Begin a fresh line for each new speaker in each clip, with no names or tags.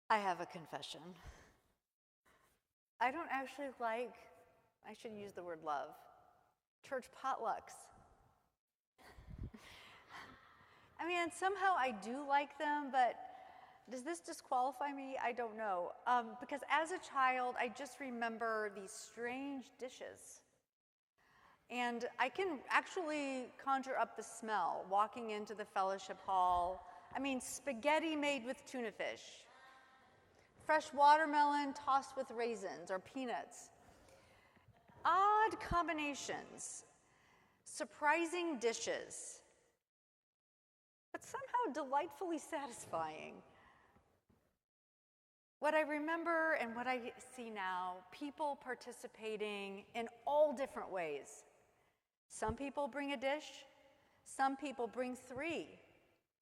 I have a confession. I don't actually like, I should use the word love, church potlucks. I mean, somehow I do like them, but does this disqualify me? I don't know. Because as a child, I just remember these strange dishes. And I can actually conjure up the smell walking into the fellowship hall. I mean, spaghetti made with tuna fish, fresh watermelon tossed with raisins or peanuts. Odd combinations, surprising dishes, but somehow delightfully satisfying. What I remember and what I see now, people participating in all different ways. Some people bring a dish, some people bring 3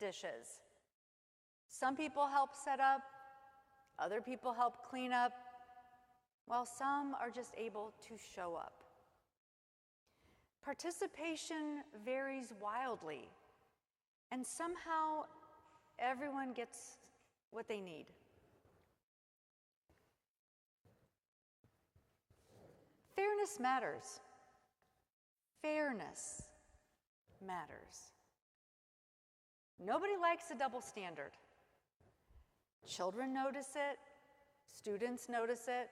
dishes. Some people help set up, other people help clean up, while some are just able to show up. Participation varies wildly, and somehow everyone gets what they need. Fairness matters. Fairness matters. Nobody likes a double standard. Children notice it, students notice it,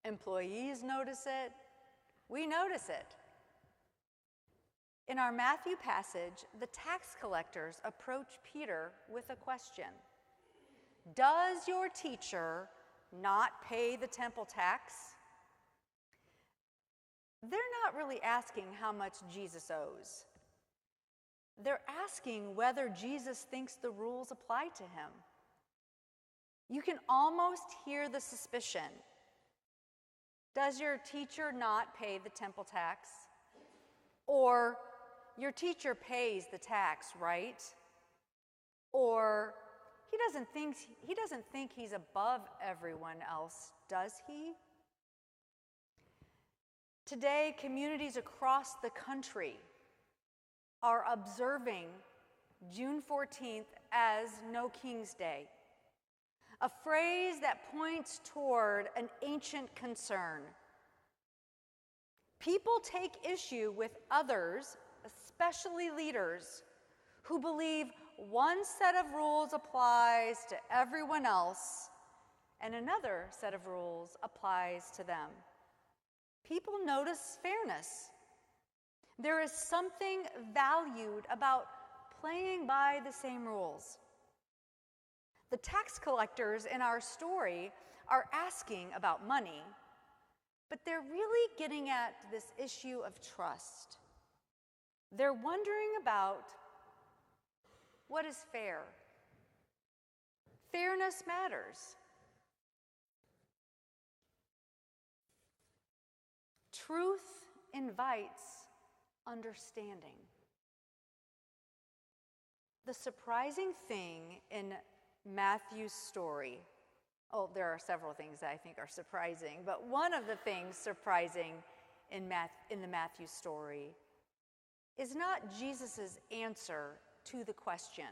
employees notice it, we notice it. In our Matthew passage, the tax collectors approach Peter with a question. Does your teacher not pay the temple tax? They're not really asking how much Jesus owes. They're asking whether Jesus thinks the rules apply to him. You can almost hear the suspicion. Does your teacher not pay the temple tax? Or your teacher pays the tax, right? Or he doesn't think he's above everyone else, does he? Today, communities across the country are observing June 14th as No King's Day, a phrase that points toward an ancient concern. People take issue with others, especially leaders, who believe one set of rules applies to everyone else and another set of rules applies to them. People notice fairness. There is something valued about playing by the same rules. The tax collectors in our story are asking about money, but they're really getting at this issue of trust. They're wondering about what is fair. Fairness matters. Truth invites understanding. The surprising thing in Matthew's story, there are several things that I think are surprising, but one of the things surprising in the Matthew story is not Jesus' answer to the question.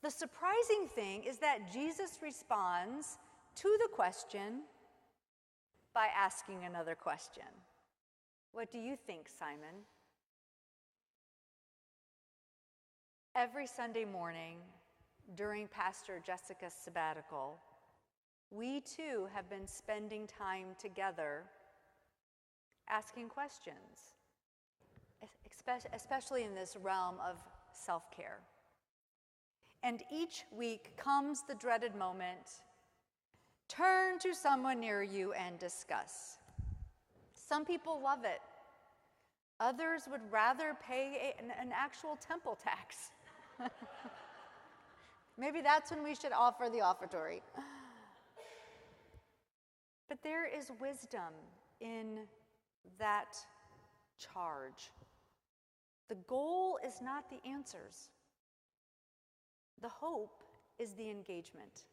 The surprising thing is that Jesus responds to the question by asking another question. What do you think, Simon? Every Sunday morning during Pastor Jessica's sabbatical, we too have been spending time together asking questions, especially in this realm of self-care. And each week comes the dreaded moment. Turn to someone near you and discuss. Some people love it. Others would rather pay an actual temple tax. Maybe that's when we should offer the offertory. But there is wisdom in that charge. The goal is not the answers. The hope is the engagement.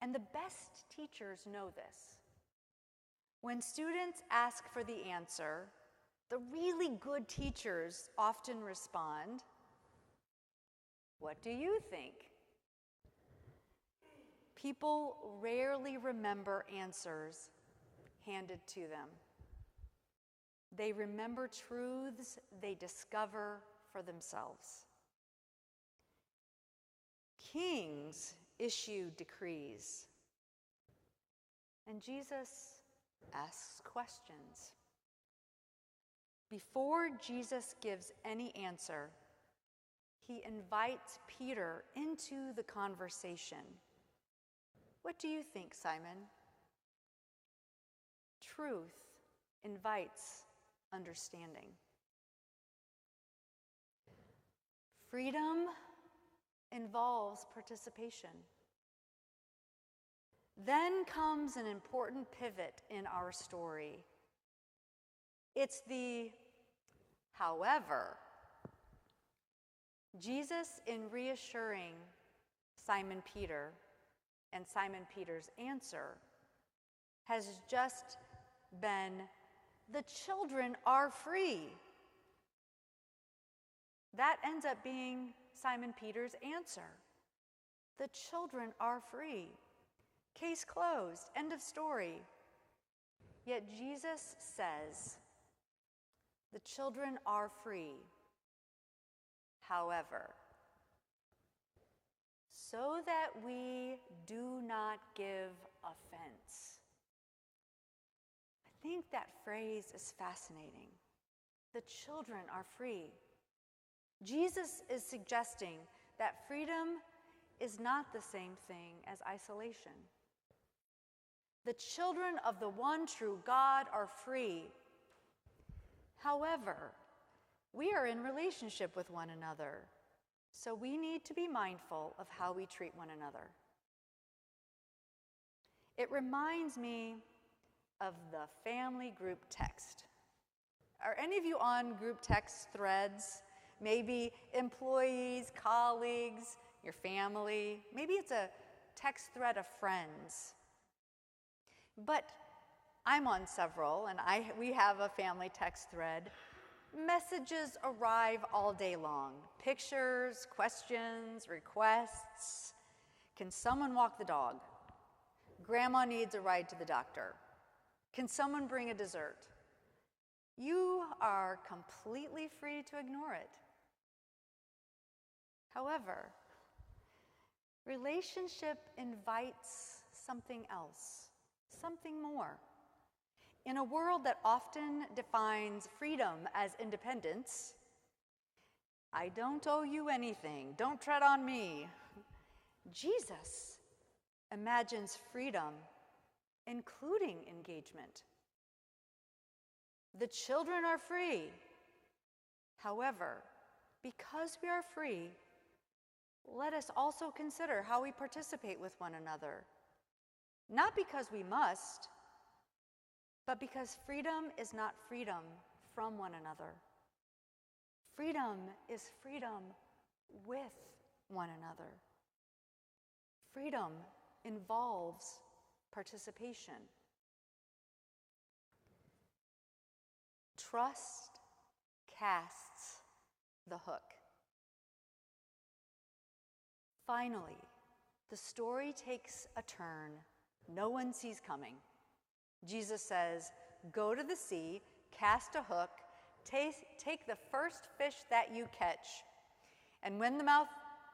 And the best teachers know this. When students ask for the answer, the really good teachers often respond, "What do you think?" People rarely remember answers handed to them. They remember truths they discover for themselves. Kings issue decrees, and Jesus asks questions. Before Jesus gives any answer, he invites Peter into the conversation. What do you think, Simon? Truth invites understanding. Freedom involves participation. Then comes an important pivot in our story. It's the however. Jesus, in reassuring Simon Peter and Simon Peter's answer, has just been, the children are free. That ends up being Simon Peter's answer. The children are free. Case closed. End of story. Yet Jesus says, the children are free. However, so that we do not give offense. I think that phrase is fascinating. The children are free. Jesus is suggesting that freedom is not the same thing as isolation. The children of the one true God are free. However, we are in relationship with one another, so we need to be mindful of how we treat one another. It reminds me of the family group text. Are any of you on group text threads? Maybe employees, colleagues, your family. Maybe it's a text thread of friends. But I'm on several, and we have a family text thread. Messages arrive all day long. Pictures, questions, requests. Can someone walk the dog? Grandma needs a ride to the doctor. Can someone bring a dessert? You are completely free to ignore it. However, relationship invites something else, something more. In a world that often defines freedom as independence, I don't owe you anything, don't tread on me. Jesus imagines freedom, including engagement. The children are free. However, because we are free, let us also consider how we participate with one another. Not because we must, but because freedom is not freedom from one another. Freedom is freedom with one another. Freedom involves participation. Trust casts the hook. Finally, the story takes a turn no one sees coming. Jesus says, go to the sea, cast a hook, take the first fish that you catch, and when the mouth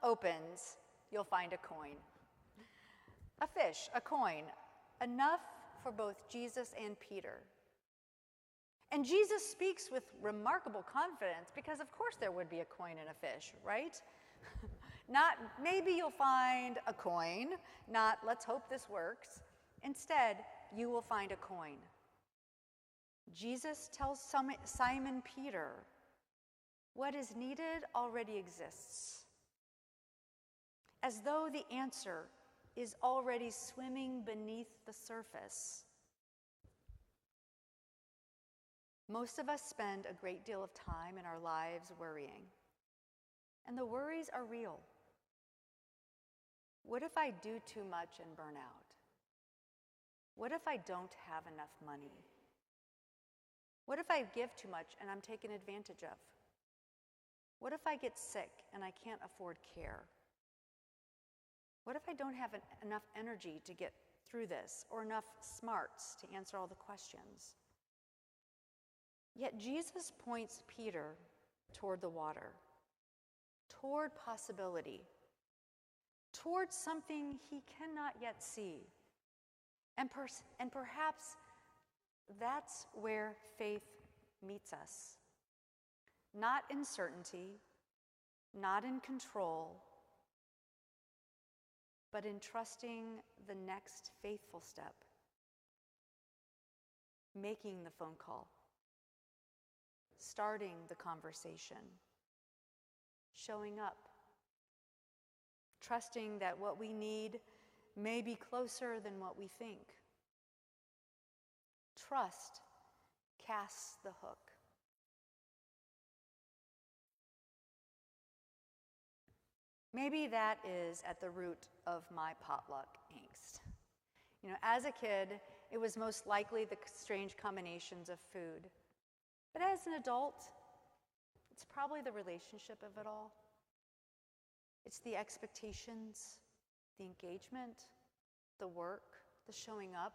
opens, you'll find a coin. A fish, a coin, enough for both Jesus and Peter. And Jesus speaks with remarkable confidence because of course there would be a coin in a fish, right? Not maybe you'll find a coin, not let's hope this works. Instead, you will find a coin. Jesus tells Simon Peter, what is needed already exists, as though the answer is already swimming beneath the surface. Most of us spend a great deal of time in our lives worrying, and the worries are real. What if I do too much and burn out? What if I don't have enough money? What if I give too much and I'm taken advantage of? What if I get sick and I can't afford care? What if I don't have enough energy to get through this, or enough smarts to answer all the questions? Yet Jesus points Peter toward the water, toward possibility, toward something he cannot yet see. And perhaps that's where faith meets us. Not in certainty, not in control, but in trusting the next faithful step, making the phone call, starting the conversation, showing up, trusting that what we need may be closer than what we think. Trust casts the hook. Maybe that is at the root of my potluck angst. As a kid, it was most likely the strange combinations of food. But as an adult, it's probably the relationship of it all. It's the expectations, the engagement, the work, the showing up.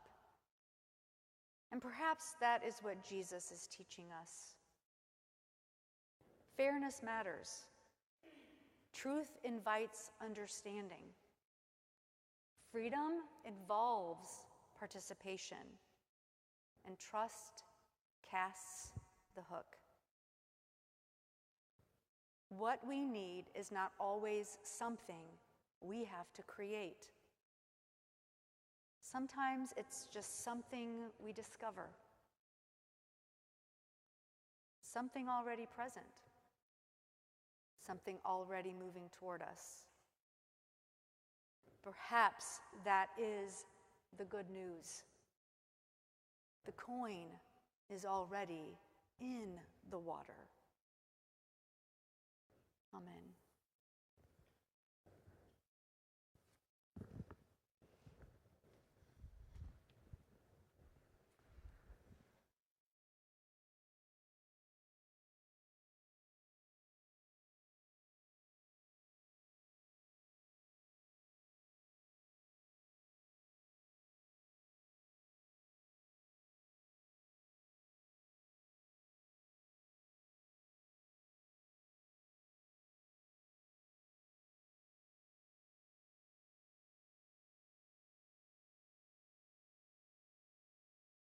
And perhaps that is what Jesus is teaching us. Fairness matters. Truth invites understanding. Freedom involves participation. And trust casts the hook. What we need is not always something we have to create. Sometimes it's just something we discover. Something already present. Something already moving toward us. Perhaps that is the good news. The coin is already in the water. Amen.